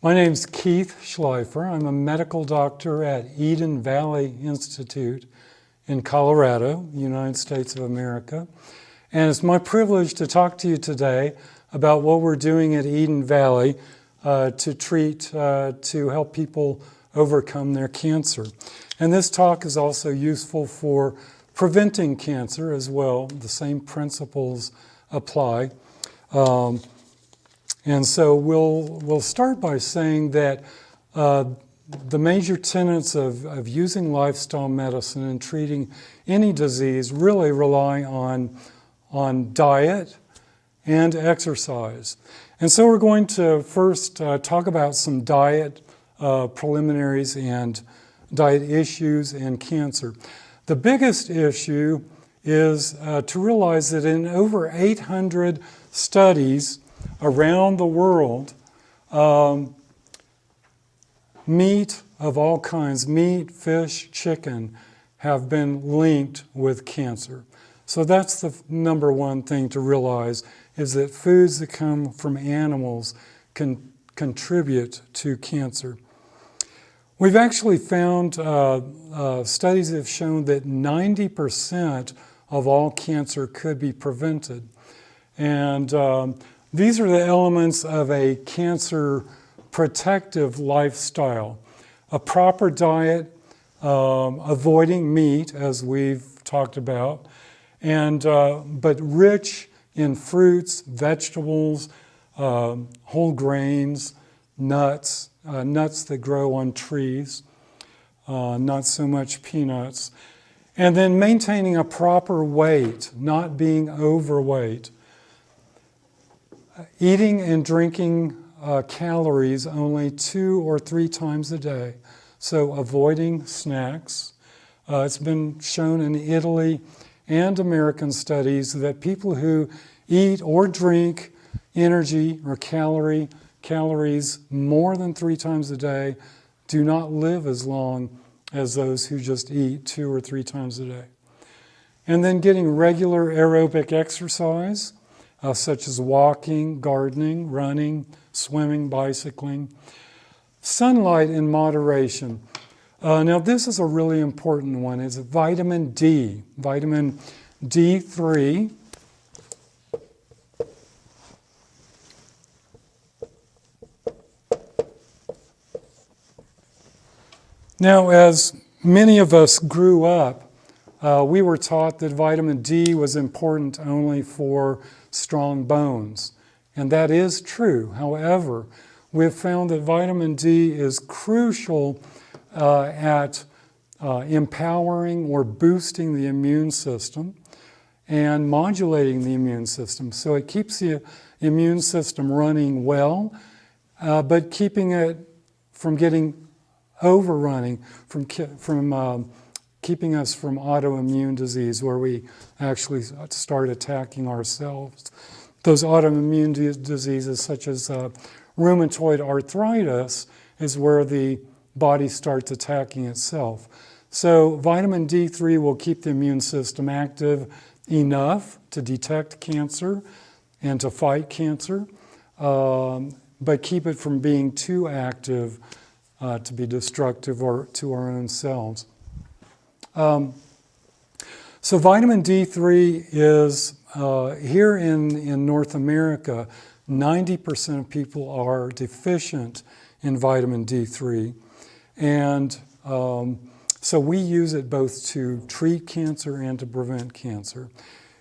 My name's Kieth Schleifer. I'm a medical doctor at Eden Valley Institute in Colorado, United States of America. And it's my privilege to talk to you today about what we're doing at Eden Valley to help people overcome their cancer. And this talk is also useful for preventing cancer as well. The same principles apply. And so we'll start by saying that the major tenets of using lifestyle medicine and treating any disease really rely on diet and exercise. And so we're going to first talk about some diet preliminaries and diet issues and cancer. The biggest issue is to realize that in over 800 studies around the world, meat of all kinds, meat, fish, chicken, have been linked with cancer. So that's the number one thing to realize, is that foods that come from animals can contribute to cancer. We've actually found studies have shown that 90% of all cancer could be prevented. And these are the elements of a cancer protective lifestyle. A proper diet, avoiding meat, as we've talked about, and but rich in fruits, vegetables, whole grains, nuts, nuts that grow on trees, not so much peanuts. And then maintaining a proper weight, not being overweight. Eating and drinking calories only 2 or 3 times a day. So avoiding snacks. It's been shown in Italy and American studies that people who eat or drink energy or calories more than 3 times a day do not live as long as those who just eat 2 or 3 times a day. And then getting regular aerobic exercise, such as walking, gardening, running, swimming, bicycling. Sunlight in moderation. Now this is a really important one. It's vitamin D, vitamin D3. Now, as many of us grew up, we were taught that vitamin D was important only for strong bones. And that is true. However, we've found that vitamin D is crucial at empowering or boosting the immune system and modulating the immune system. So it keeps the immune system running well, but keeping it from getting overrunning, from keeping us from autoimmune disease, where we actually start attacking ourselves. Those autoimmune diseases, such as rheumatoid arthritis, is where the body starts attacking itself. So vitamin D3 will keep the immune system active enough to detect cancer and to fight cancer, but keep it from being too active to be destructive or to our own cells. So vitamin D3 is, here in North America, 90% of people are deficient in vitamin D3. And so we use it both to treat cancer and to prevent cancer.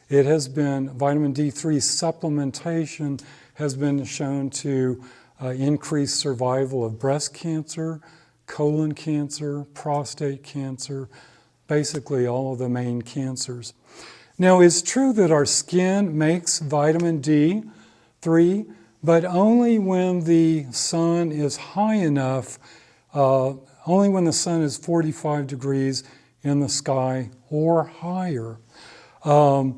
It has been, vitamin D3 supplementation has been shown to increase survival of breast cancer, colon cancer, prostate cancer, basically all of the main cancers. Now, it's true that our skin makes vitamin D3, but only when the sun is high enough, only when the sun is 45 degrees in the sky or higher. Now,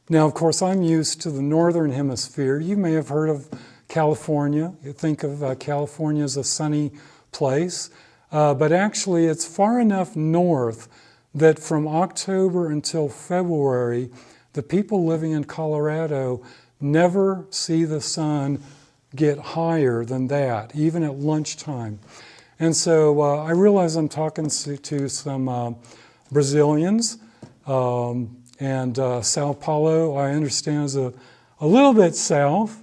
of course, I'm used to the northern hemisphere. You may have heard of California. You think of California as a sunny place, but actually it's far enough north that from October until February, the people living in Colorado never see the sun get higher than that, even at lunchtime. And so I realize I'm talking to some Brazilians, and Sao Paulo, I understand, is a little bit south.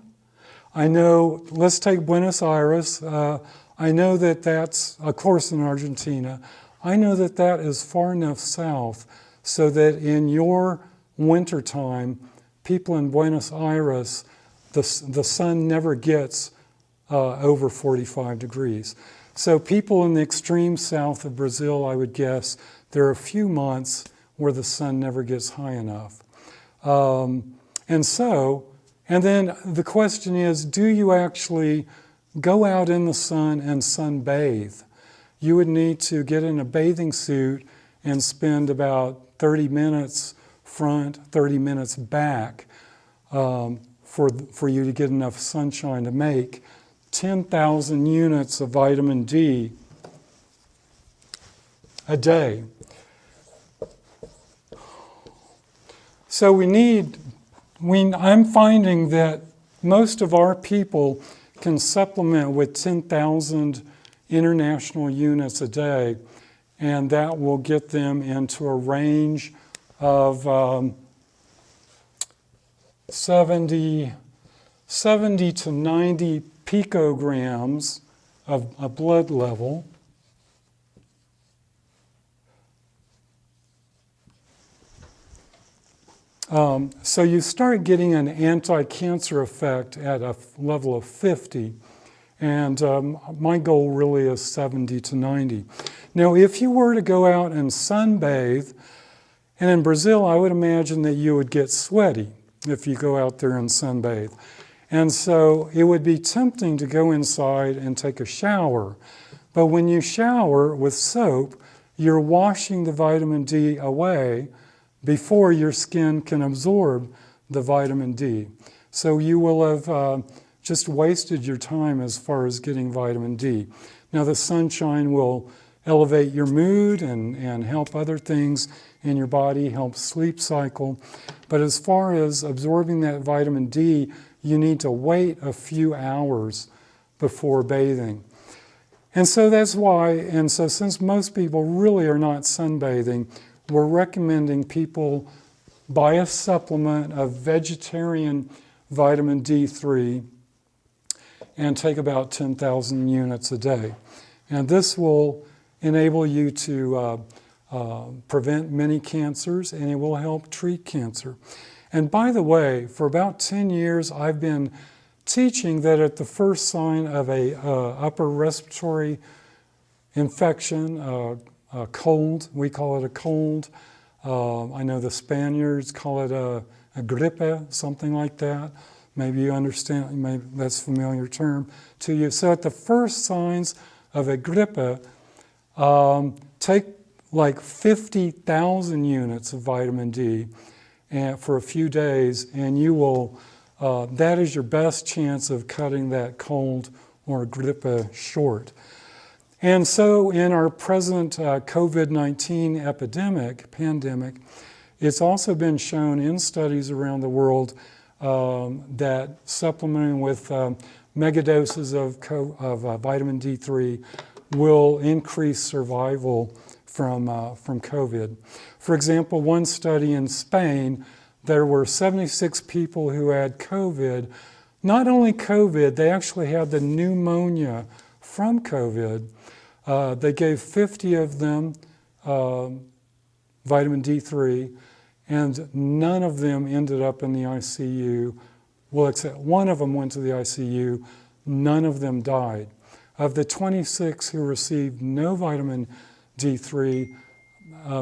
I know, let's take Buenos Aires. I know that that's, of course, in Argentina. I know that that is far enough south so that in your wintertime, people in Buenos Aires, the sun never gets over 45 degrees. So people in the extreme south of Brazil, I would guess, there are a few months where the sun never gets high enough. And then the question is, do you actually go out in the sun and sunbathe? You would need to get in a bathing suit and spend about 30 minutes front, 30 minutes back for you to get enough sunshine to make 10,000 units of vitamin D a day. So I'm finding that most of our people can supplement with 10,000 international units a day, and that will get them into a range of 70 to 90 picograms of a blood level. So you start getting an anti-cancer effect at a level of 50, and my goal really is 70 to 90. Now, if you were to go out and sunbathe, and in Brazil, I would imagine that you would get sweaty if you go out there and sunbathe. And so it would be tempting to go inside and take a shower. But when you shower with soap, you're washing the vitamin D away before your skin can absorb the vitamin D. So you will have just wasted your time as far as getting vitamin D. Now the sunshine will elevate your mood and help other things in your body, help sleep cycle. But as far as absorbing that vitamin D, you need to wait a few hours before bathing. And so that's why, and so since most people really are not sunbathing, we're recommending people buy a supplement of vegetarian vitamin D3 and take about 10,000 units a day. And this will enable you to prevent many cancers, and it will help treat cancer. And by the way, for about 10 years, I've been teaching that at the first sign of a upper respiratory infection, a cold, we call it a cold. I know the Spaniards call it a gripe, something like that. Maybe you understand, maybe that's a familiar term to you. So at the first signs of a gripe, take like 50,000 units of vitamin D and for a few days, and you will, that is your best chance of cutting that cold or gripe short. And so in our present COVID-19 pandemic, it's also been shown in studies around the world that supplementing with megadoses of vitamin D3 will increase survival from COVID. For example, one study in Spain, there were 76 people who had COVID. Not only COVID, they actually had the pneumonia from COVID. They gave 50 of them vitamin D3, and none of them ended up in the ICU. Well, except one of them went to the ICU. None of them died. Of the 26 who received no vitamin D3,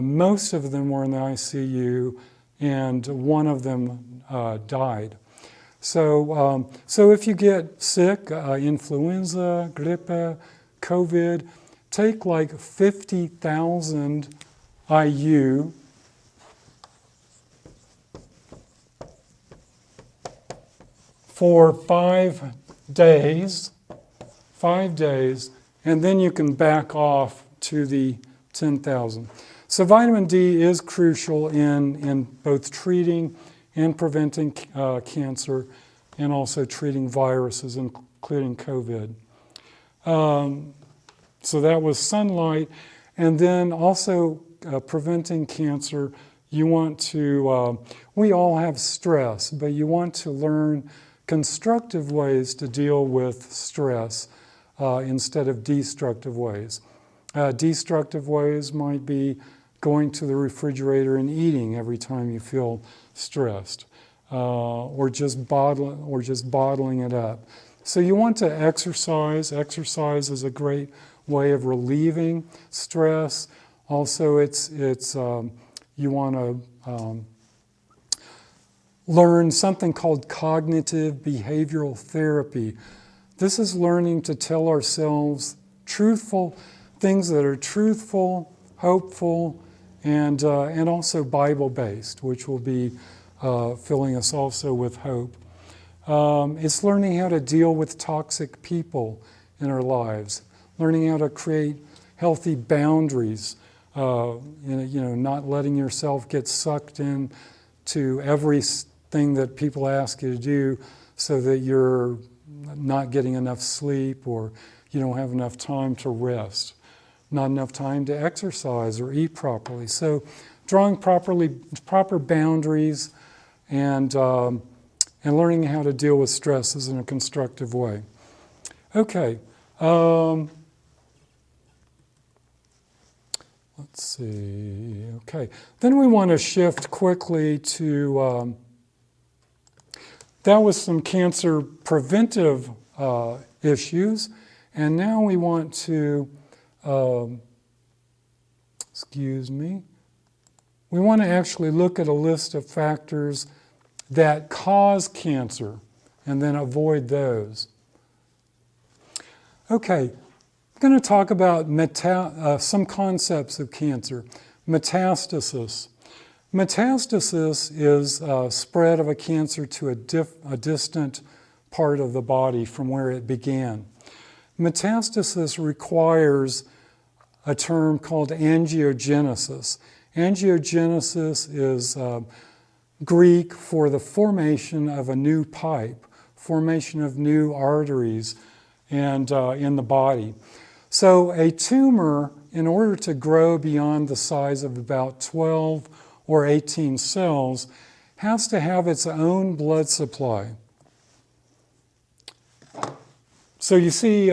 most of them were in the ICU, and one of them died. So if you get sick, influenza, gripe, COVID, take like 50,000 IU for 5 days, and then you can back off to the 10,000. So vitamin D is crucial in both treating and preventing cancer, and also treating viruses, including COVID. So that was sunlight. And then also preventing cancer, you want to, we all have stress, but you want to learn constructive ways to deal with stress instead of destructive ways. Destructive ways might be going to the refrigerator and eating every time you feel stressed, or just bottling it up. So you want to exercise. Exercise is a great way of relieving stress. Also, you want to learn something called cognitive behavioral therapy. This is learning to tell ourselves truthful things that are truthful, hopeful, and also Bible-based, which will be filling us also with hope. It's learning how to deal with toxic people in our lives, learning how to create healthy boundaries, not letting yourself get sucked in to everything that people ask you to do so that you're not getting enough sleep or you don't have enough time to rest, not enough time to exercise or eat properly. So drawing proper boundaries and learning how to deal with stresses in a constructive way. Okay. Let's see. Okay. Then we want to shift quickly to, that was some cancer preventive issues. And now we want to, we want to actually look at a list of factors that cause cancer and then avoid those. Okay, I'm going to talk about some concepts of cancer. Metastasis. Metastasis is spread of a cancer to a distant part of the body from where it began. Metastasis requires a term called angiogenesis. Angiogenesis is Greek for the formation of a new pipe, formation of new arteries and in the body. So a tumor, in order to grow beyond the size of about 12 or 18 cells, has to have its own blood supply. So you see,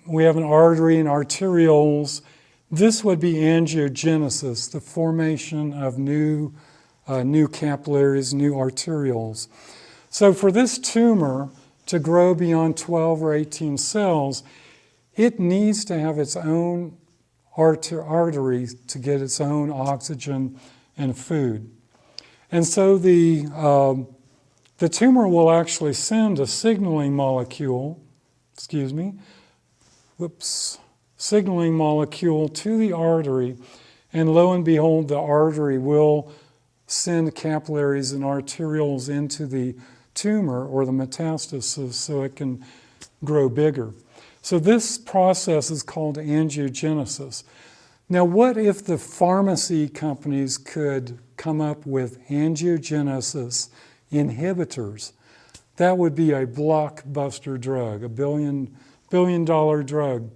we have an artery and arterioles. This would be angiogenesis, the formation of new capillaries, new arterioles. So for this tumor to grow beyond 12 or 18 cells, it needs to have its own artery to get its own oxygen and food. And so the tumor will actually send a signaling molecule, signaling molecule to the artery, and lo and behold, the artery will send capillaries and arterioles into the tumor or the metastasis so it can grow bigger. So this process is called angiogenesis. Now, what if the pharmacy companies could come up with angiogenesis inhibitors? That would be a blockbuster drug, a billion-dollar drug.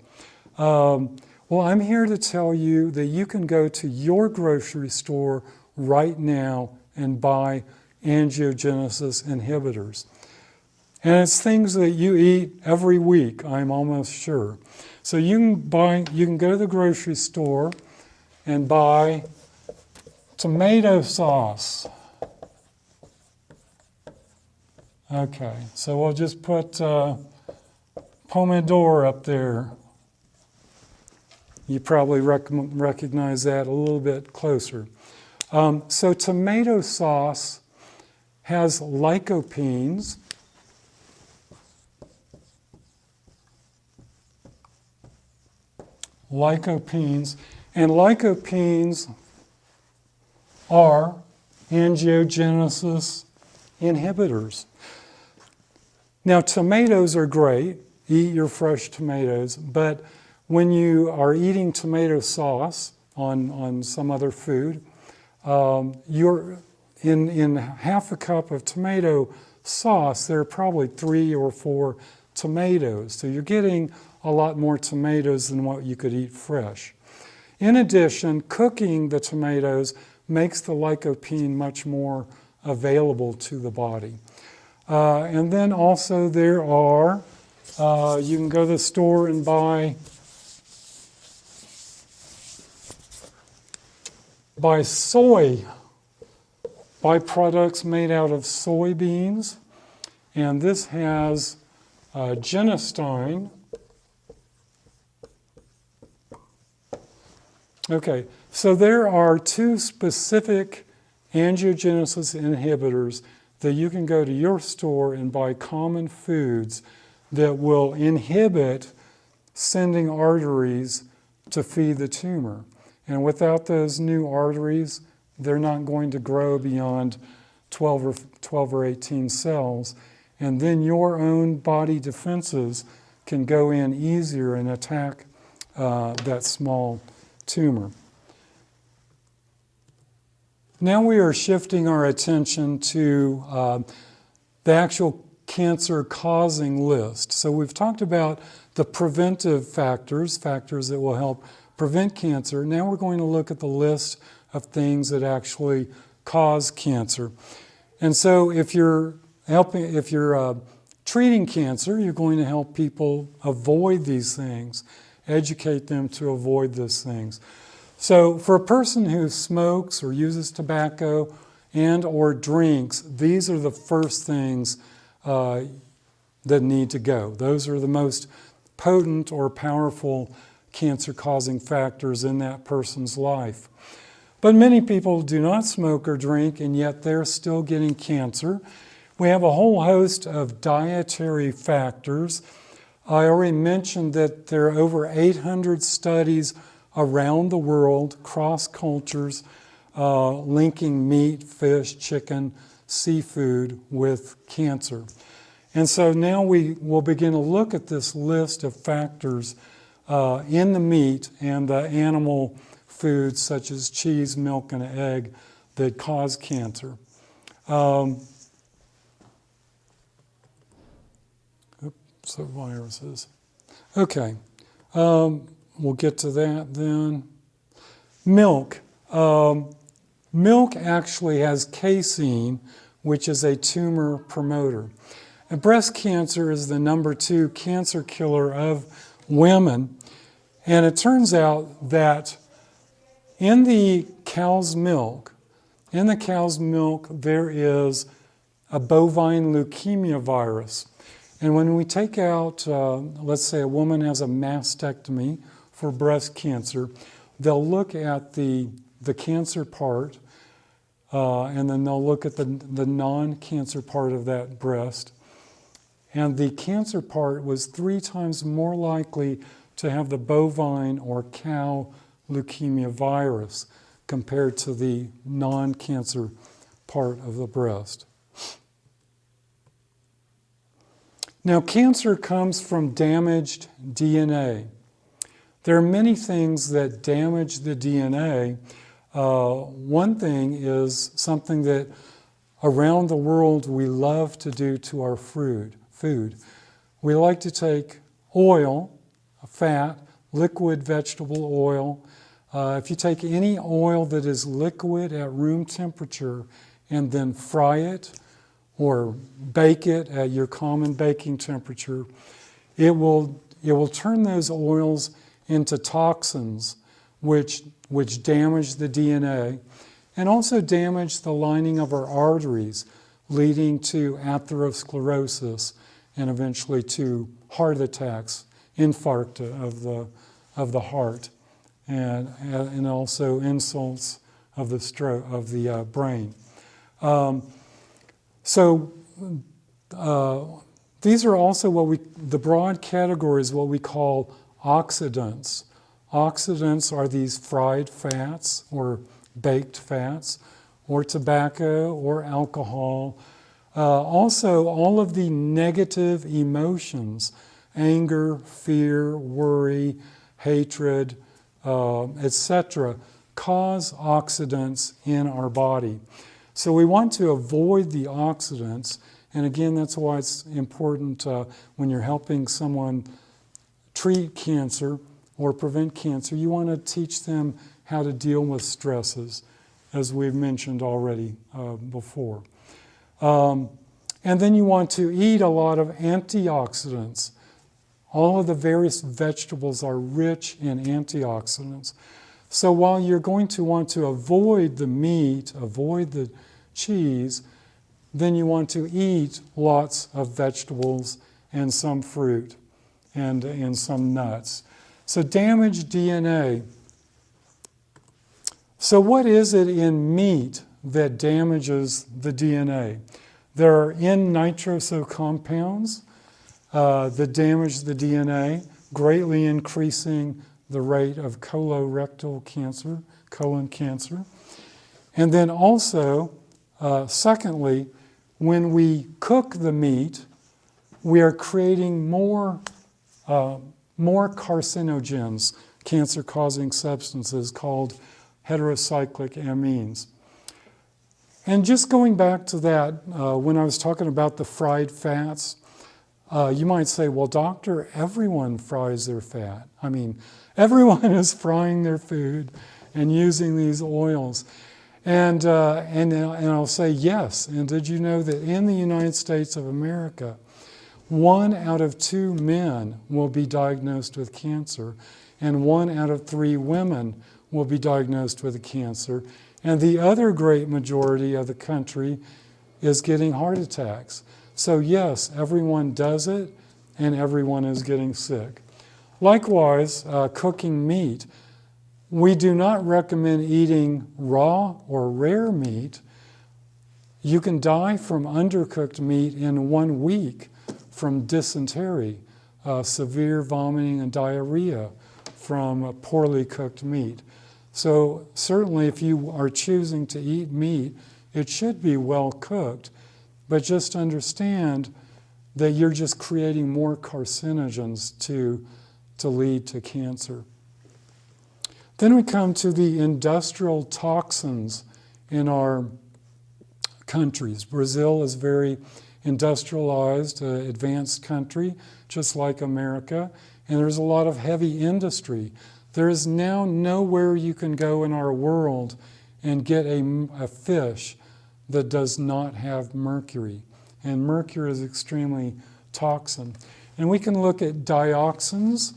Well, I'm here to tell you that you can go to your grocery store right now and buy angiogenesis inhibitors. And it's things that you eat every week, I'm almost sure. So you can go to the grocery store and buy tomato sauce. Okay, so we'll just put pomodoro up there. You probably recognize that a little bit closer. So tomato sauce has lycopenes. And lycopenes are angiogenesis inhibitors. Now, tomatoes are great. Eat your fresh tomatoes, but when you are eating tomato sauce on some other food, you're in half a cup of tomato sauce, there are probably 3 or 4 tomatoes. So you're getting a lot more tomatoes than what you could eat fresh. In addition, cooking the tomatoes makes the lycopene much more available to the body. And then also there are, you can go to the store and buy soy byproducts made out of soybeans. And this has genistein. Okay, so there are two specific angiogenesis inhibitors that you can go to your store and buy common foods that will inhibit sending arteries to feed the tumor. And without those new arteries, they're not going to grow beyond 12 or 18 cells. And then your own body defenses can go in easier and attack that small tumor. Now we are shifting our attention to the actual cancer-causing list. So we've talked about the preventive factors that will help prevent cancer. Now we're going to look at the list of things that actually cause cancer. And so if you're treating cancer, you're going to help people avoid these things, educate them to avoid these things. So for a person who smokes or uses tobacco and or drinks, these are the first things that need to go. Those are the most potent or powerful cancer-causing factors in that person's life. But many people do not smoke or drink, and yet they're still getting cancer. We have a whole host of dietary factors. I already mentioned that there are over 800 studies around the world, cross cultures, linking meat, fish, chicken, seafood with cancer. And so now we will begin to look at this list of factors in the meat and the animal foods such as cheese, milk, and egg that cause cancer. So viruses. Okay, we'll get to that then. Milk. Milk actually has casein, which is a tumor promoter. And breast cancer is the number 2 cancer killer of women. And it turns out that in the cow's milk, there is a bovine leukemia virus. And when we take out, let's say a woman has a mastectomy for breast cancer, they'll look at the cancer part, and then they'll look at the non-cancer part of that breast. And the cancer part was 3 times more likely to have the bovine or cow leukemia virus compared to the non-cancer part of the breast. Now, cancer comes from damaged DNA. There are many things that damage the DNA. One thing is something that around the world we love to do to our food. We like to take oil, fat, liquid vegetable oil. If you take any oil that is liquid at room temperature and then fry it or bake it at your common baking temperature, it will turn those oils into toxins which damage the DNA and also damage the lining of our arteries, leading to atherosclerosis and eventually to heart attacks, infarct of the heart, and also insults of the brain. So these are also the broad categories, what we call oxidants. Oxidants are these fried fats or baked fats or tobacco or alcohol. Also, all of the negative emotions, anger, fear, worry, hatred, etc., cause oxidants in our body. So we want to avoid the oxidants And again, that's why it's important when you're helping someone treat cancer or prevent cancer, you want to teach them how to deal with stresses, as we've mentioned already before. And then you want to eat a lot of antioxidants. All of the various vegetables are rich in antioxidants. So while you're going to want to avoid the meat, avoid the cheese, then you want to eat lots of vegetables and some fruit and some nuts. So damaged DNA. So what is it in meat that damages the DNA? There are N-nitroso compounds that damage the DNA, greatly increasing the rate of colorectal cancer, colon cancer. And then also, secondly, when we cook the meat, we are creating more carcinogens, cancer-causing substances called heterocyclic amines. And just going back to that, when I was talking about the fried fats, you might say, well, doctor, everyone fries their fat. I mean, everyone is frying their food and using these oils. And I'll say yes. And did you know that in the United States of America, 1 out of 2 men will be diagnosed with cancer, and 1 out of 3 women will be diagnosed with a cancer. And the other great majority of the country is getting heart attacks. So yes, everyone does it, and everyone is getting sick. Likewise, cooking meat. We do not recommend eating raw or rare meat. You can die from undercooked meat in 1 week from dysentery, severe vomiting and diarrhea from poorly cooked meat. So certainly if you are choosing to eat meat, it should be well cooked, but just understand that you're just creating more carcinogens to lead to cancer. Then we come to the industrial toxins in our countries. Brazil is very industrialized, advanced country, just like America, and there's a lot of heavy industry. There is now nowhere you can go in our world and get a fish that does not have mercury. And mercury is extremely toxic. And we can look at dioxins.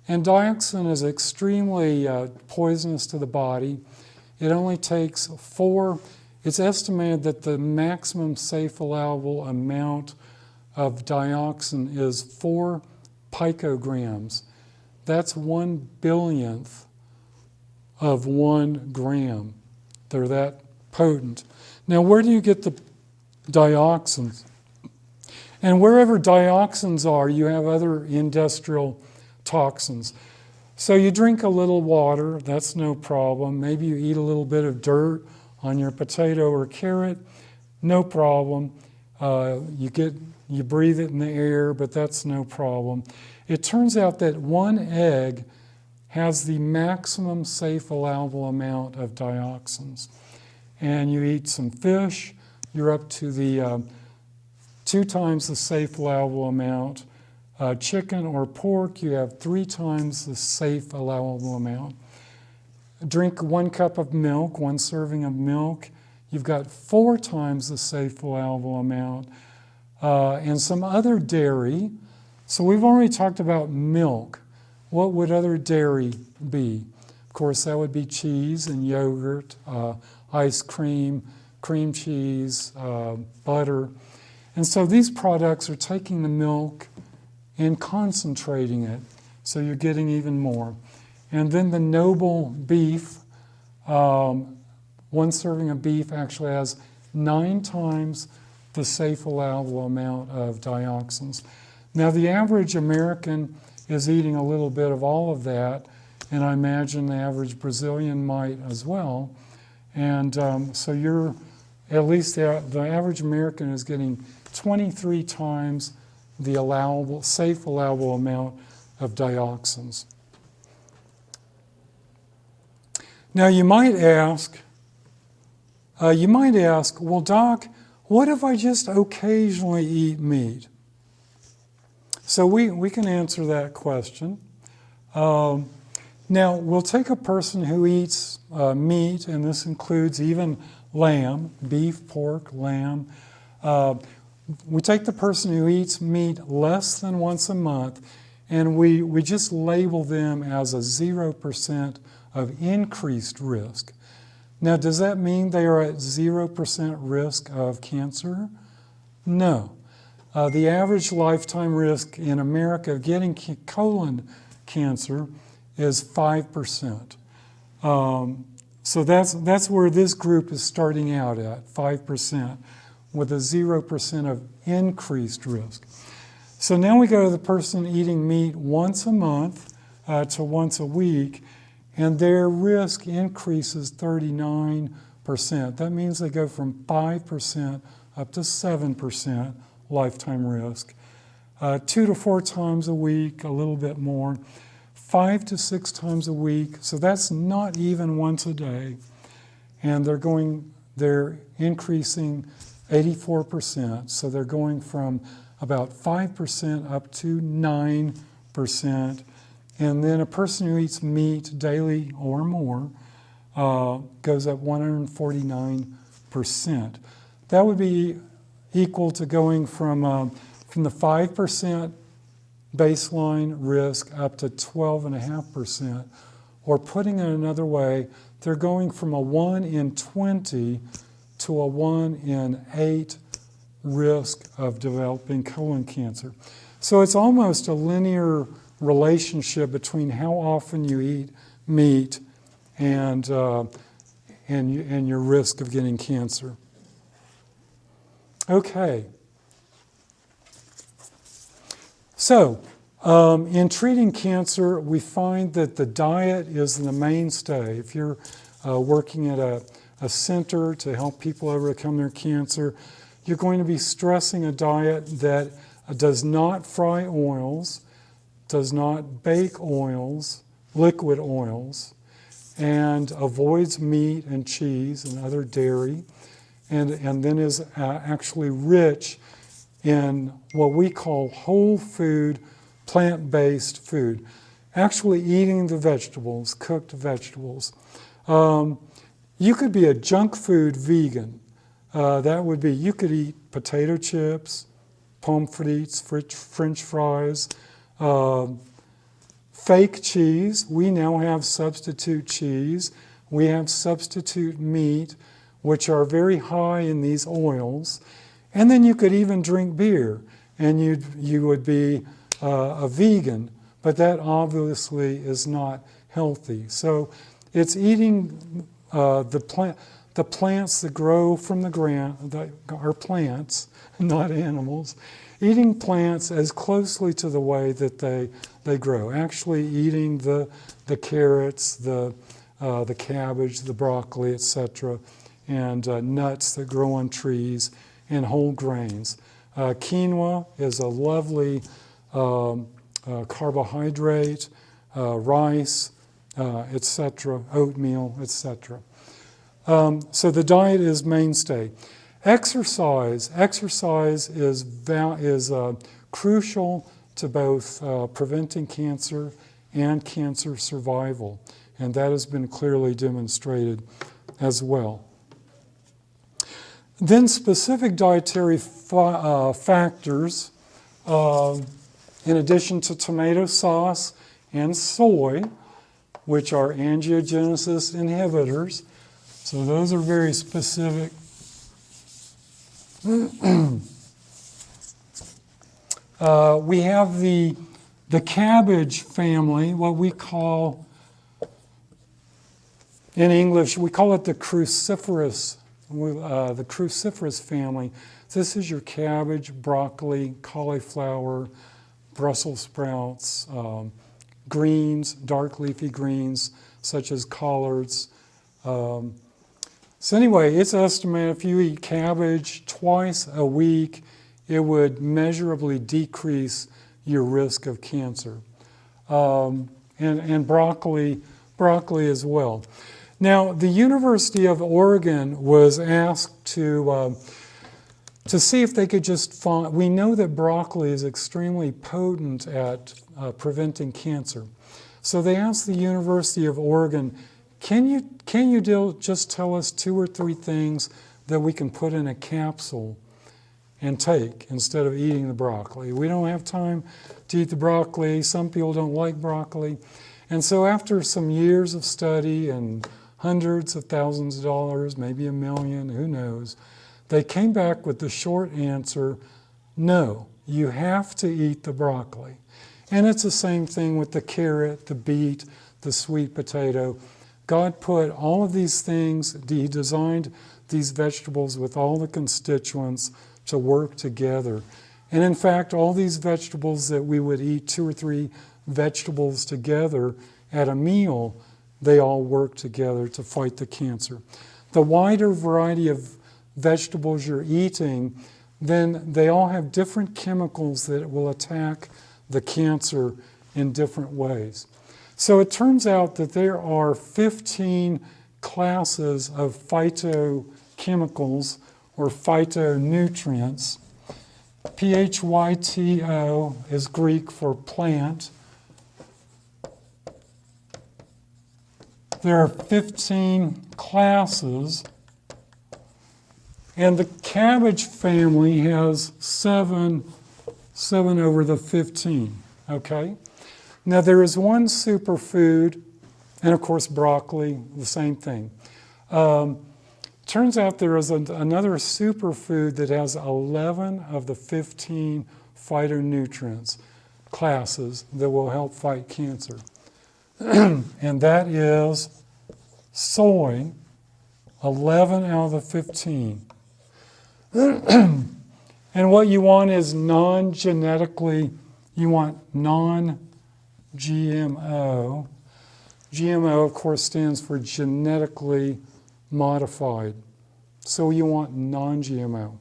And dioxin is extremely poisonous to the body. It only takes 4, it's estimated that the maximum safe allowable amount of dioxin is 4 picograms. That's 1/billionth of 1 gram. They're that potent. Now, where do you get the dioxins? And wherever dioxins are, you have other industrial toxins. So you drink a little water, that's no problem. Maybe you eat a little bit of dirt on your potato or carrot, no problem. You breathe it in the air, but that's no problem. It turns out that 1 egg has the maximum safe allowable amount of dioxins. And you eat some fish, you're up to the 2 times the safe allowable amount. Chicken or pork, you have 3 times the safe allowable amount. Drink 1 cup of milk, 1 serving of milk, you've got 4 times the safe allowable amount. And some other dairy. So we've already talked about milk. What would other dairy be? Of course, that would be cheese and yogurt, ice cream, cream cheese, butter. And so these products are taking the milk and concentrating it, so you're getting even more. And then the noble beef, 1 serving of beef actually has 9 times the safe allowable amount of dioxins. Now the average American is eating a little bit of all of that, and I imagine the average Brazilian might as well. And so you're, at least the average American is getting 23 times the safe allowable amount of dioxins. Now you might ask, well, Doc, what if I just occasionally eat meat? So we can answer that question. Now, we'll take a person who eats meat, and this includes even lamb, beef, pork, lamb. We take the person who eats meat less than once a month, and we just label them as a 0% of increased risk. Now, does that mean they are at 0% risk of cancer? No. The average lifetime risk in America of getting colon cancer is 5%. So that's where this group is starting out at, 5%, with a 0% of increased risk. So now we go to the person eating meat once a month to once a week, and their risk increases 39%. That means they go from 5% up to 7% lifetime risk. 2 to 4 times a week, a little bit more. 5 to 6 times a week, so that's not even once a day. And they're increasing 84%, so they're going from about 5% up to 9%. And then a person who eats meat daily or more goes up 149%. That would be equal to going from the 5% baseline risk up to 12.5%. Or putting it another way, they're going from a 1 in 20 to a 1 in 8 risk of developing colon cancer. So it's almost a linear relationship between how often you eat meat and your risk of getting cancer. Okay. So, in treating cancer, we find that the diet is the mainstay. If you're working at a center to help people overcome their cancer, you're going to be stressing a diet that does not fry oils, does not bake oils, liquid oils, and avoids meat and cheese and other dairy, and then is actually rich in what we call whole food, plant-based food. Actually eating the vegetables, cooked vegetables. You could be a junk food vegan. That would be, you could eat potato chips, pommes frites, French fries, fake cheese. We now have substitute cheese. We have substitute meat, which are very high in these oils. And then you could even drink beer, and you would be a vegan, but that obviously is not healthy. So it's eating the plants that grow from the ground, that are plants, not animals, eating plants as closely to the way that they grow. Actually eating the carrots, the cabbage, the broccoli, etc., and nuts that grow on trees, and whole grains. Quinoa is a lovely carbohydrate, rice, etc., oatmeal, etc. So the diet is mainstay. Exercise is crucial to both preventing cancer and cancer survival, and that has been clearly demonstrated as well. Then specific dietary factors, in addition to tomato sauce and soy, which are angiogenesis inhibitors. So those are very specific. We have the cabbage family, what we call, in English, we call it the cruciferous family. This is your cabbage, broccoli, cauliflower, Brussels sprouts, greens, dark leafy greens, such as collards. So anyway, it's estimated if you eat cabbage twice a week, it would measurably decrease your risk of cancer. And broccoli as well. Now, the University of Oregon was asked to to see if they could just find, we know that broccoli is extremely potent at preventing cancer. So they asked the University of Oregon, can you just tell us 2 or 3 things that we can put in a capsule and take instead of eating the broccoli? We don't have time to eat the broccoli. Some people don't like broccoli. And so after some years of study and hundreds of thousands of dollars, maybe $1 million, who knows, they came back with the short answer, no, you have to eat the broccoli. And it's the same thing with the carrot, the beet, the sweet potato. God put all of these things, He designed these vegetables with all the constituents to work together. And in fact, all these vegetables that we would eat, 2 or 3 vegetables together at a meal, they all work together to fight the cancer. The wider variety of vegetables you're eating, then they all have different chemicals that will attack the cancer in different ways. So it turns out that there are 15 classes of phytochemicals or phytonutrients. Phyto is Greek for plant. There are 15 classes, and the cabbage family has 7 over the 15, okay? Now there is one superfood, and of course broccoli, the same thing. Turns out there is another superfood that has 11 of the 15 phytonutrients classes that will help fight cancer. And that is soy, 11 out of the 15. And what you want is non-genetically, you want non-GMO. GMO, of course, stands for genetically modified. So you want non-GMO.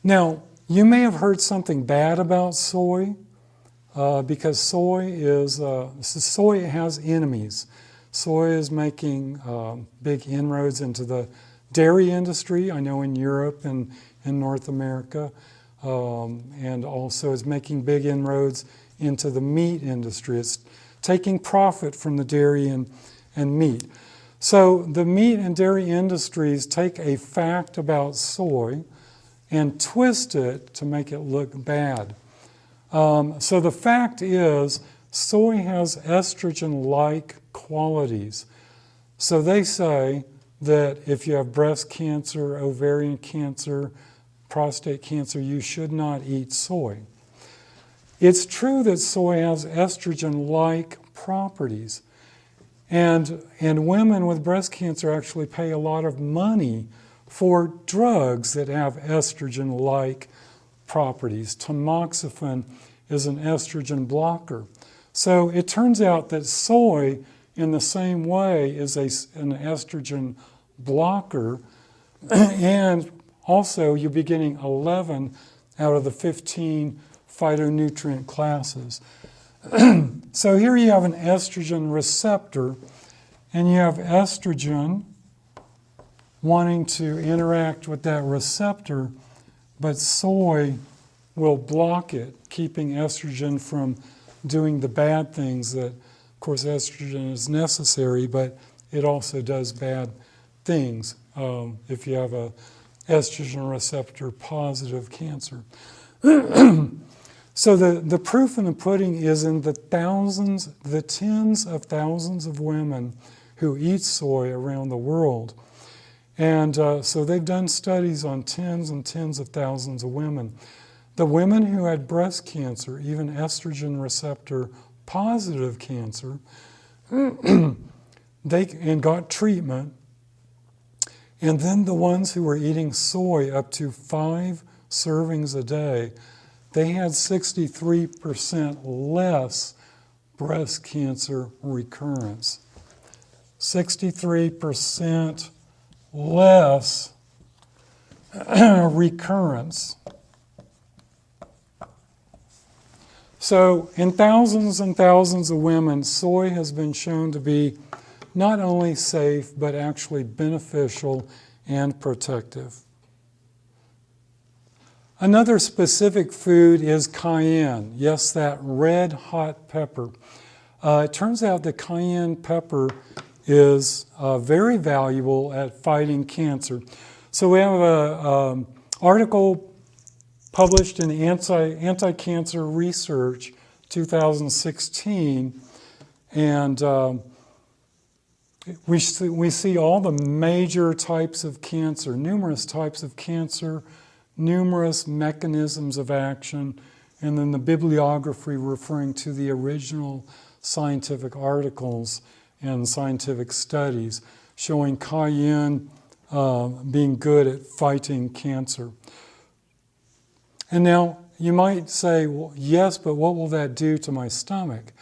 Now, you may have heard something bad about soy, because soy has enemies. Soy is making big inroads into the dairy industry, I know in Europe and in North America, and also is making big inroads into the meat industry. It's taking profit from the dairy and meat. So the meat and dairy industries take a fact about soy and twist it to make it look bad. So the fact is, soy has estrogen-like qualities. So they say that if you have breast cancer, ovarian cancer, prostate cancer, you should not eat soy. It's true that soy has estrogen-like properties. And women with breast cancer actually pay a lot of money for drugs that have estrogen-like properties. Tamoxifen is an estrogen blocker. So it turns out that soy, in the same way, is an estrogen blocker. And also, you'll be getting 11 out of the 15 phytonutrient classes. So here you have an estrogen receptor, and you have estrogen wanting to interact with that receptor, but soy will block it, keeping estrogen from doing the bad things that, of course, estrogen is necessary, but it also does bad things if you have a estrogen receptor positive cancer. So the proof in the pudding is in the tens of thousands of women who eat soy around the world. And so they've done studies on tens and tens of thousands of women. The women who had breast cancer, even estrogen receptor positive cancer, and got treatment, and then the ones who were eating soy up to 5 servings a day, they had 63% less breast cancer recurrence. 63% less recurrence. So in thousands and thousands of women, soy has been shown to be not only safe, but actually beneficial and protective. Another specific food is cayenne. Yes, that red hot pepper. It turns out that cayenne pepper is very valuable at fighting cancer. So we have an article published in Anti-Cancer Research 2016, and we see all the major types of cancer, numerous types of cancer, numerous mechanisms of action, and then the bibliography referring to the original scientific articles and scientific studies showing cayenne being good at fighting cancer. And now you might say, well, yes, but what will that do to my stomach?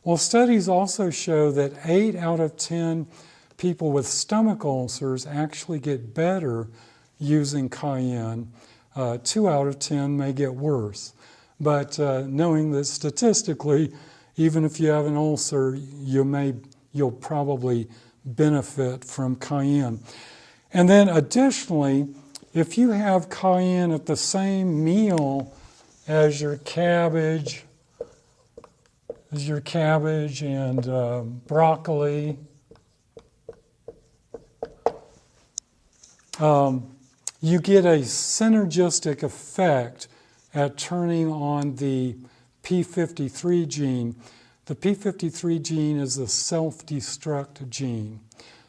Well, studies also show that 8 out of 10 people with stomach ulcers actually get better using cayenne. 2 out of 10 may get worse. But knowing that statistically, even if you have an ulcer, you'll probably benefit from cayenne. And then additionally, if you have cayenne at the same meal as your cabbage and broccoli, you get a synergistic effect at turning on the p53 gene. The p53 gene is the self-destruct gene.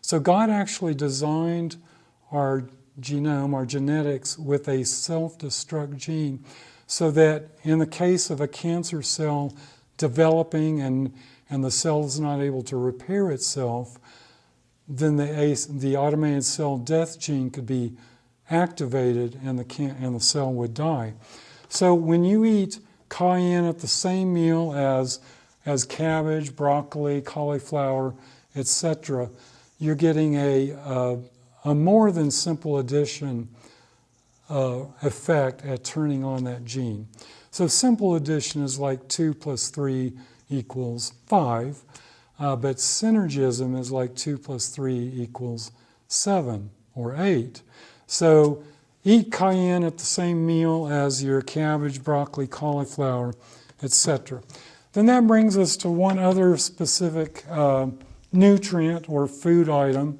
So God actually designed our genome, our genetics, with a self-destruct gene so that in the case of a cancer cell developing and the cell is not able to repair itself, then the automated cell death gene could be activated and the cell would die. So when you eat cayenne at the same meal as cabbage, broccoli, cauliflower, etc., you're getting a more than simple addition effect at turning on that gene. So simple addition is like 2 plus 3 equals 5, but synergism is like 2 plus 3 equals 7 or 8. So eat cayenne at the same meal as your cabbage, broccoli, cauliflower, etc. Then that brings us to one other specific nutrient or food item.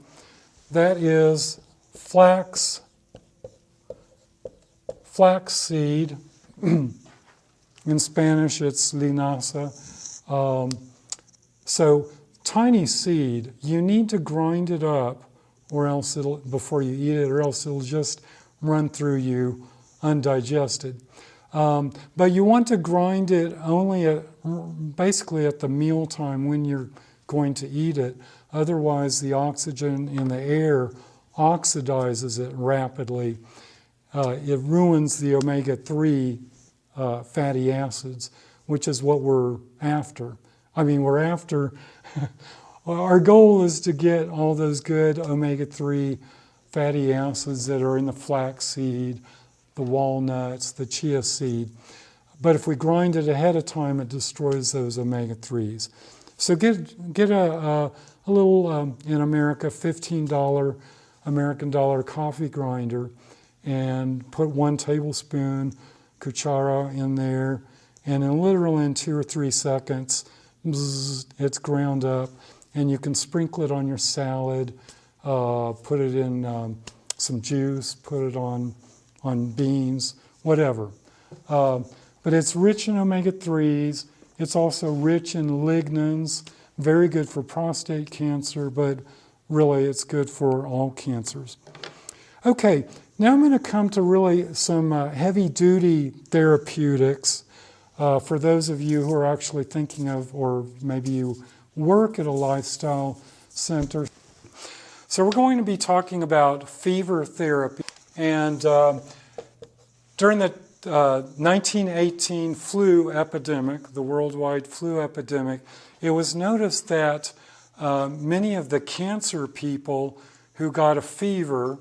That is flaxseed. In Spanish, it's linaza. So tiny seed, you need to grind it up or else before you eat it, or else it'll just run through you undigested. But you want to grind it only basically at the meal time when you're going to eat it. Otherwise, the oxygen in the air oxidizes it rapidly. It ruins the omega-3 fatty acids, which is what we're after. Our goal is to get all those good omega-3 fatty acids that are in the flaxseed, the walnuts, the chia seed. But if we grind it ahead of time, it destroys those omega-3s. So get a little, in America, $15 American dollar coffee grinder and put 1 tablespoon cuchara in there, and literally in 2 or 3 seconds, it's ground up, and you can sprinkle it on your salad, put it in some juice, put it on beans, whatever. But it's rich in omega-3s. It's also rich in lignans, very good for prostate cancer, but really it's good for all cancers. Okay, now I'm going to come to really some heavy-duty therapeutics for those of you who are actually thinking of, or maybe you work at a lifestyle center. So we're going to be talking about fever therapy. And during the 1918 flu epidemic, the worldwide flu epidemic, it was noticed that many of the cancer people who got a fever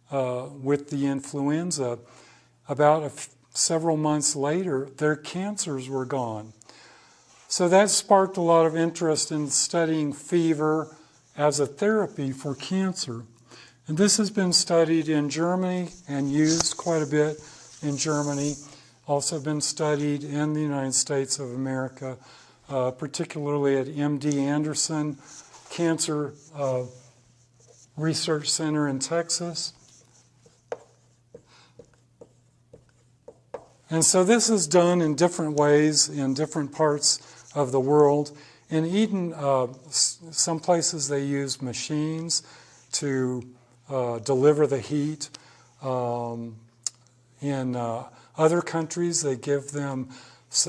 with the influenza, about several months later, their cancers were gone. So that sparked a lot of interest in studying fever as a therapy for cancer. And this has been studied in Germany and used quite a bit in Germany. Also been studied in the United States of America, particularly at MD Anderson Cancer Research Center in Texas. And so this is done in different ways in different parts of the world. In Eden, some places they use machines to deliver the heat. In other countries, they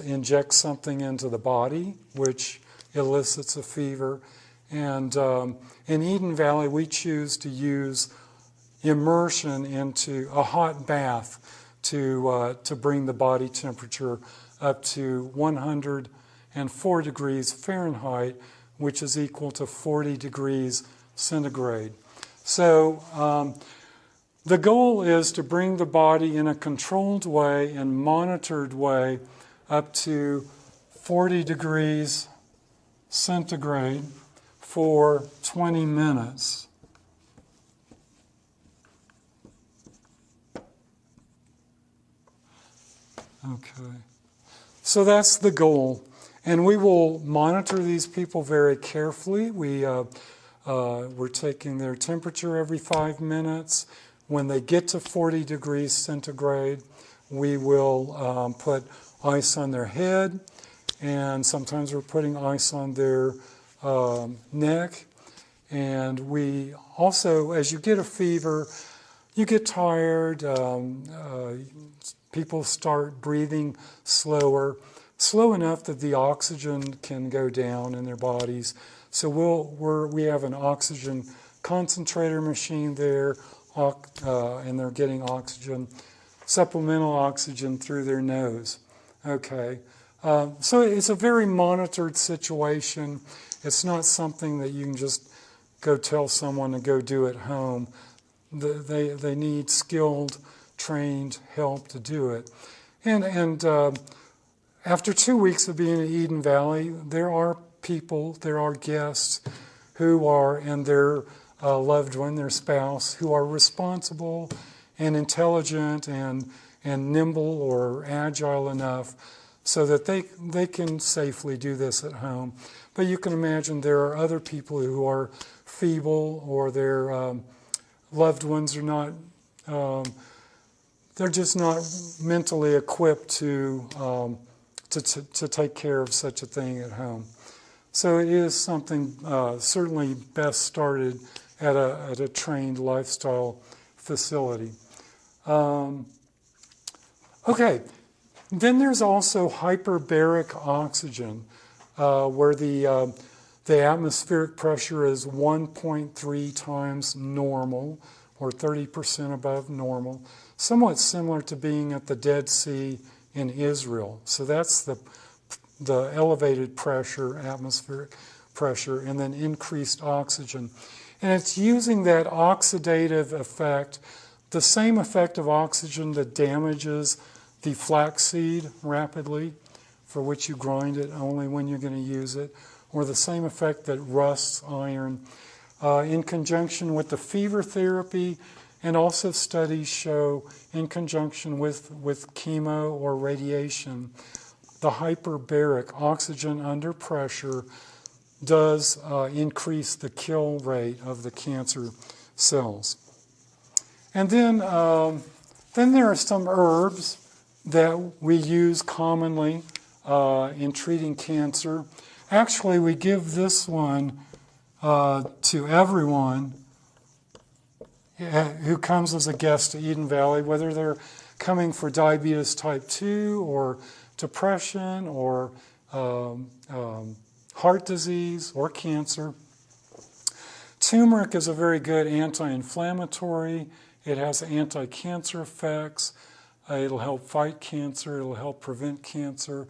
inject something into the body, which elicits a fever. And in Eden Valley, we choose to use immersion into a hot bath to bring the body temperature up to 104 degrees Fahrenheit, which is equal to 40 degrees centigrade. So the goal is to bring the body in a controlled way and monitored way up to 40 degrees centigrade for 20 minutes. Okay, so that's the goal. And we will monitor these people very carefully. We're taking their temperature every 5 minutes. When they get to 40 degrees centigrade, we will put ice on their head, and sometimes we're putting ice on their neck. And we also, as you get a fever, you get tired, people start breathing slow enough that the oxygen can go down in their bodies. So we have an oxygen concentrator machine there, and they're getting oxygen, supplemental oxygen through their nose. Okay, so it's a very monitored situation. It's not something that you can just go tell someone to go do at home. They need skilled, trained help to do it. And after 2 weeks of being in Eden Valley, there are guests who are, and their loved one, their spouse, who are responsible and intelligent and nimble or agile enough so that they can safely do this at home. But you can imagine there are other people who are feeble, or their loved ones are not, they're just not mentally equipped to take care of such a thing at home. So it is something certainly best started at a trained lifestyle facility. Okay, then there's also hyperbaric oxygen, where the atmospheric pressure is 1.3 times normal, or 30% above normal, somewhat similar to being at the Dead Sea in Israel. So that's the elevated pressure, atmospheric pressure, and then increased oxygen. And it's using that oxidative effect, the same effect of oxygen that damages the flaxseed rapidly, for which you grind it only when you're going to use it, or the same effect that rusts iron, in conjunction with the fever therapy. And also studies show in conjunction with chemo or radiation, the hyperbaric oxygen under pressure does increase the kill rate of the cancer cells. And then there are some herbs that we use commonly in treating cancer. Actually, we give this one to everyone who comes as a guest to Eden Valley, whether they're coming for diabetes type 2 or depression or heart disease or cancer. Turmeric is a very good anti-inflammatory. It has anti-cancer effects. It'll help fight cancer. It'll help prevent cancer.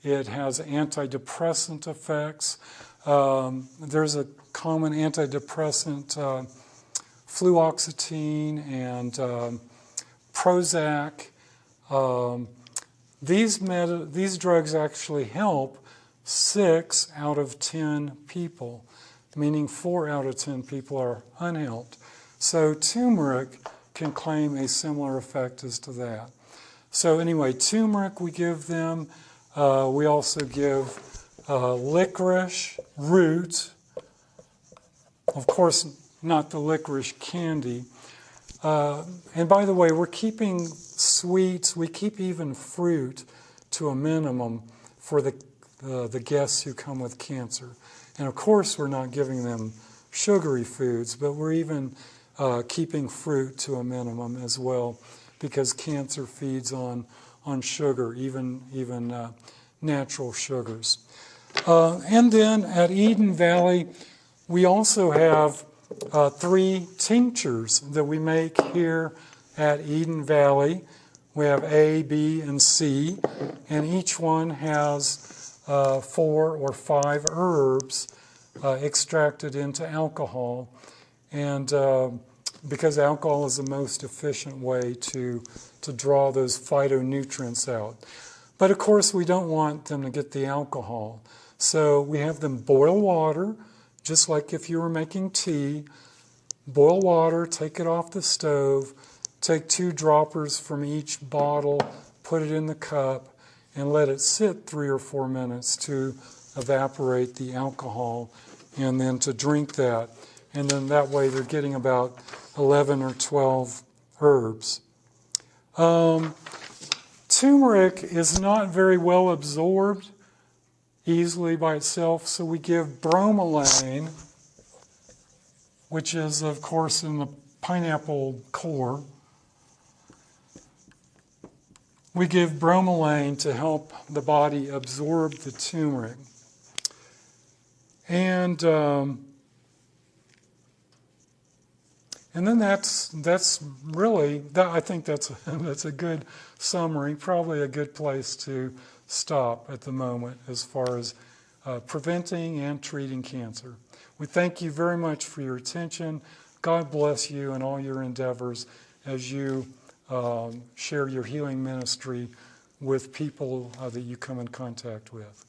It has antidepressant effects. There's a common antidepressant, fluoxetine and Prozac. These drugs actually help 6 out of 10 people, meaning 4 out of 10 people are unhelped. So turmeric can claim a similar effect as to that. So anyway, turmeric we give them. We also give licorice root. Of course, not the licorice candy. And by the way, we're keeping sweets, we keep even fruit to a minimum for the guests who come with cancer. And of course, we're not giving them sugary foods, but we're even keeping fruit to a minimum as well, because cancer feeds on sugar, even natural sugars. And then at Eden Valley, we also have 3 tinctures that we make here at Eden Valley. We have A, B, and C, and each one has 4 or 5 herbs extracted into alcohol. And because alcohol is the most efficient way to draw those phytonutrients out. But of course, we don't want them to get the alcohol. So we have them boil water, just like if you were making tea. Boil water, take it off the stove, take 2 droppers from each bottle, put it in the cup, and let it sit 3 or 4 minutes to evaporate the alcohol, and then to drink that. And then that way they're getting about 11 or 12 herbs. Turmeric is not very well absorbed easily by itself, so we give bromelain, which is, of course, in the pineapple core. We give bromelain to help the body absorb the turmeric. And then that's really, I think that's a good summary, probably a good place to stop at the moment as far as preventing and treating cancer. We thank you very much for your attention. God bless you in all your endeavors as you share your healing ministry with people that you come in contact with.